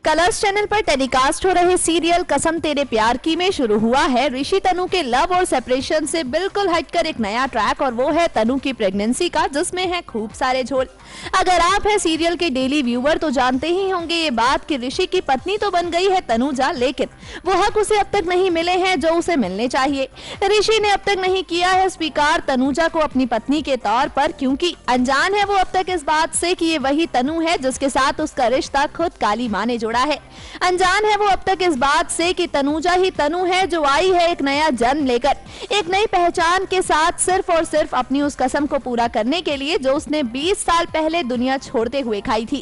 Colors channel पर telecast हो रहे सीरियल कसम तेरे प्यार की में शुरू हुआ है ऋषि तनु के लव और सेपरेशन से बिल्कुल हटकर एक नया ट्रैक, और वो है तनु की प्रेगनेंसी का, जिसमें है खूब सारे झोल। अगर आप है सीरियल के डेली व्यूअर तो जानते ही होंगे ये बात कि ऋषि की पत्नी तो बन गई है तनुजा, लेकिन वो हक उसे अब तक नहीं मिले हैं जो उसे मिलने चाहिए। ऋषि ने अब तक नहीं किया है स्वीकार तनुजा को अपनी पत्नी के तौर पर, क्योंकि अनजान है वो अब तक इस बात से कि ये वही तनु है जिसके साथ उसका रिश्ता खुद काली माँ ने जोड़ा है। अनजान है वो अब तक इस बात से कि तनुजा ही तनु है जो आई है एक नया जन्म लेकर, एक नई पहचान के साथ, सिर्फ और सिर्फ अपनी उस कसम को पूरा करने के लिए जो उसने 20 साल पहले दुनिया छोड़ते हुए खाई थी।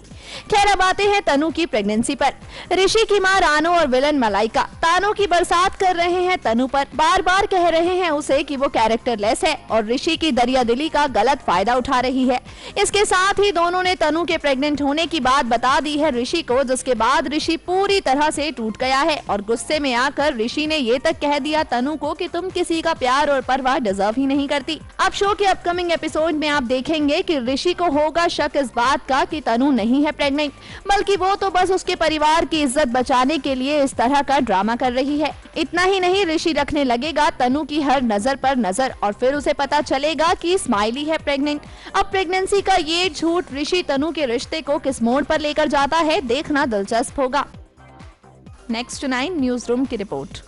खैर, अब आते हैं तनु की प्रेगनेंसी पर। ऋषि की मां रानो और विलन मलाइका तानों की बरसात कर रहे हैं तनु पर, बार बार कह रहे हैं उसे कि वो कैरेक्टरलेस है और ऋषि की दरियादिली का गलत फायदा उठा रही है। इसके साथ ही दोनों ने तनु के प्रेग्नेंट होने की बात बता दी है ऋषि को, जिसके बाद ऋषि पूरी तरह से टूट गया है और गुस्से में आकर ऋषि ने ये तक कह दिया तनु को कि तुम किसी का प्यार और परवाह डिजर्व ही नहीं करती। अब शो के अपकमिंग एपिसोड में आप देखेंगे कि ऋषि को होगा शक इस बात का कि तनु नहीं है प्रेग्नेंट, बल्कि वो तो बस उसके परिवार की इज्जत बचाने के लिए इस तरह का ड्रामा कर रही है। इतना ही नहीं, ऋषि रखने लगेगा तनु की हर नजर पर नजर और फिर उसे पता चलेगा कि स्माइली है प्रेग्नेंट। अब प्रेगनेंसी का ये झूठ ऋषि तनु के रिश्ते को किस मोड़ पर लेकर जाता है, देखना दिलचस्प होगा। नेक्स्ट 9 न्यूज रूम की रिपोर्ट।